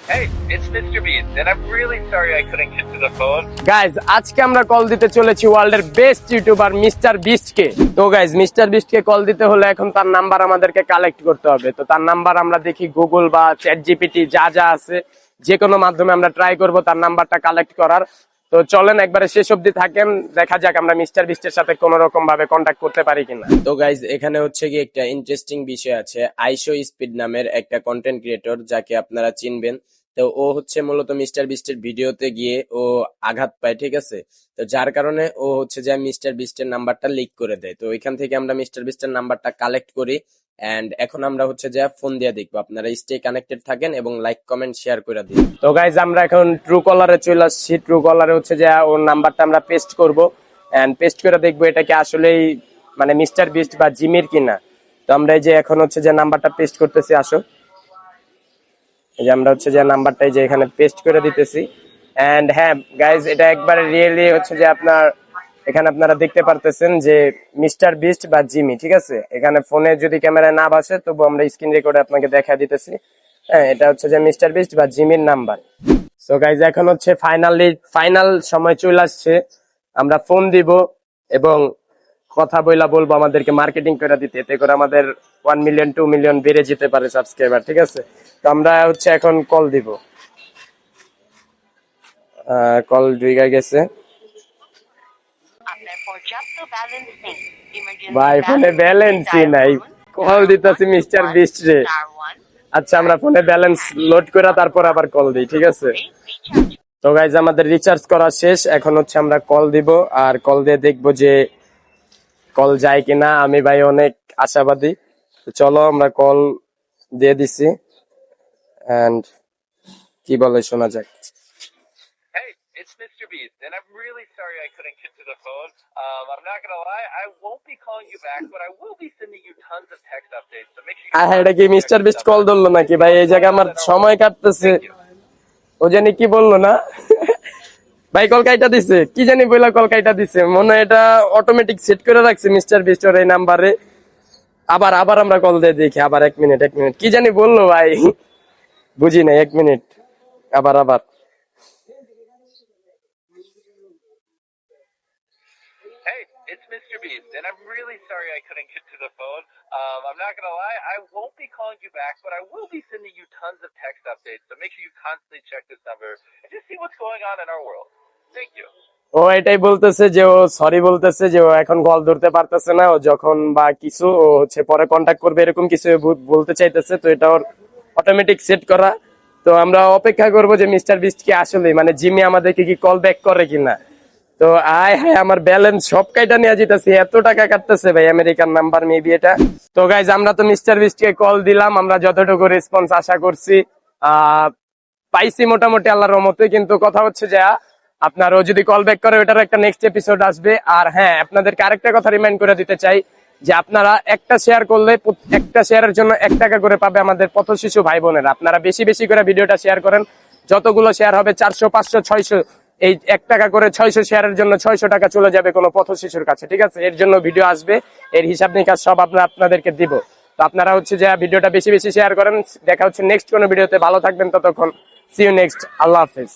Hey, it's Mr. Beast, and I'm really sorry I couldn't get to the phone. Guys আজকে আমরা call দিতে চলেছি ওয়ার্ল্ডের best YouTuber mister beast কে। তো guys mister beast কে call দিতে হলে এখন তার নাম্বার আমাদেরকে কালেক্ট করতে হবে। তো তার নাম্বার আমরা দেখি গুগল বা চ্যাট জিপিটি যা যা আছে যে কোনো মাধ্যমে আমরা ট্রাই করব তার নাম্বারটা কালেক্ট করার। তো চলেন একবারে শেষ অবধি থাকেন, দেখা যাক আমরা মিস্টার বিস্টের সাথে কোন রকম ভাবে কন্ট্যাক্ট করতে পারি কিনা। তো গাইজ এখানে হচ্ছে কি একটা ইন্টারেস্টিং বিষয় আছে। আইশো স্পিড নামের একটা কন্টেন্ট ক্রিয়েটর যাকে আপনারা চিনবেন। তো ও হচ্ছে মূলত মিস্টার বিস্টের ভিডিওতে গিয়ে ও আঘাত পায়, ঠিক আছে। তো যার কারণে ও হচ্ছে যে মিস্টার বিস্টের নাম্বারটা লিক করে দেয়। তো এখান থেকে আমরা মিস্টার বিস্টের নাম্বারটা কালেক্ট করি এন্ড এখন আমরা হচ্ছে যে ফোন দিয়ে দেখবো। আপনারা স্টে কানেক্টেড থাকেন এবং লাইক কমেন্ট শেয়ার করে দিন। তো গাইজ আমরা এখন ট্রু কলারে চলে আসছি। ট্রু কলারে হচ্ছে যে ওর নাম্বারটা আমরা পেস্ট করব এন্ড পেস্ট করে দেখবো এটা কি আসলেই মানে মিস্টার বিস্ট বা জিমির কিনা। তো আমরা এই যে এখন হচ্ছে যে নাম্বারটা পেস্ট করতেছি, আসো। এই যে আমরা হচ্ছে যে নাম্বারটা যে এখানে পেস্ট করে দিতেছি এন্ড হ্যাঁ গাইজ এটা একবারে রিয়েলি হচ্ছে যে আপনার এখানে আপনারা দেখতে পারতেছেন যে মিস্টার বিস্ট বা জিমি, ঠিক আছে। এখানে ফোনে যদি ক্যামেরায় না বাসে তবু আমরা স্ক্রিন রেকর্ডে আপনাকে দেখা দিতেছি। হ্যাঁ, এটা হচ্ছে যে মিস্টার বিস্ট বা জিমির নাম্বার। সো গাইজ এখন হচ্ছে ফাইনাল সময় চলে আসছে। আমরা ফোন দিব এবং কথা বলবো আমাদেরকে মার্কেটিং করে দিতে, এতে করে আমাদের 1 মিলিয়ন 2 মিলিয়ন বেড়ে যেতে পারে সাবস্ক্রাইবার, ঠিক আছে। তো আমরা হচ্ছে এখন কল দিব। কল ঢুকে গেছে। ভাই ফোনে ব্যালেন্সই নাই, কল দিতেছি মিস্টার বিস্ট রে। আচ্ছা আমরা ফোনে ব্যালেন্স লোড করে তারপর আবার কল দিই, ঠিক আছে। তো গাইজ আমাদের রিচার্জ করা শেষ, এখন হচ্ছে আমরা কল দিব আর কল দিয়ে দেখবো যে কল যায় কিনা। আমি ভাই অনেক আশাবাদী। তো চলো আমরা কল দিয়ে দিছি এন্ড কি বলে শোনা যাক। Hey, it's Mr. Beast, and I'm really sorry I couldn't get to the phone. I'm not gonna lie, I won't be calling you back, but I will be sending you tons of text updates, so make sure you... এটা কি mister beast call ধরলো নাকি ভাই? এই জায়গায় আমার সময় কাটতেছে। ও জানি কি বললো না ভাই, কল কাইটা দিছে কি জানি বইলা, কল কাইটা দিছে মনে হয় এটা অটোমেটিক সেট করে রাখছে মিস্টার বিস্ট ওর এই নাম্বারে। আবার আমরা কল দিয়ে দেখি। আবার এক মিনিট কি জানি বললো ভাই, বুঝি নাই। 1 মিনিট, আবার Hey, it's Mr. Beast, and I'm really sorry I couldn't get to the phone. I'm not gonna lie, I won't be calling you back, but I will be sending you tons of text updates, so make sure you constantly check this number and just see what's going on in our world. Thank you. ও এটাই বলতেছে যে ও sorry বলতেছে যে ও এখন call ধরতে পারতেছে না, ও যখন বা কিছু ও হচ্ছে পরে কন্টাক্ট করবে এরকম কিছু বলতে চাইতেছে। তো এটা ওর অটোমেটিক সেট করা। তো আমরা অপেক্ষা করব যে মিস্টার বিস্ট কি আসলে মানে জিমি আমাদেরকে কি কল ব্যাক করে কিনা। তো আয় হ্যাঁ, আমার ব্যালেন্স সব কাইটা নিয়ে যেতেছি, এত টাকা কাটতেছে ভাই, আমেরিকান নাম্বার মেবি এটা। তো গাইজ আমরা তো মিস্টার বিস্ট কে কল দিলাম, আমরা যতটুকু রেসপন্স আশা করছি পাইছি মোটামুটি আল্লাহর রহমতে। কিন্তু কথা হচ্ছে যে আপনারও যদি কল ব্যাক করে ওটার একটা নেক্সট এপিসোড আসবে। আর হ্যাঁ, আপনাদেরকে আরেকটা কথা রিমাইন্ড করে দিতে চাই যে আপনারা একটা শেয়ার করলে একটা শেয়ারের জন্য 1 টাকা করে পাবে আমাদের পথ শিশু ভাই বোনেরা। আপনারা বেশি বেশি করে ভিডিওটা শেয়ার করেন, যতগুলো শেয়ার হবে 400 500 600 এই 1 টাকা করে 600 শেয়ারের জন্য 600 টাকা চলে যাবে কোনো পথ শিশুর কাছে, ঠিক আছে। এর জন্য ভিডিও আসবে, এর হিসাব নিকাশ সব আমরা আপনাদেরকে দিব। তো আপনারা হচ্ছে যে ভিডিওটা বেশি বেশি শেয়ার করেন। দেখা হচ্ছে নেক্সট কোনো ভিডিওতে। ভালো থাকবেন ততক্ষণ। C you next. আল্লাহ হাফেজ।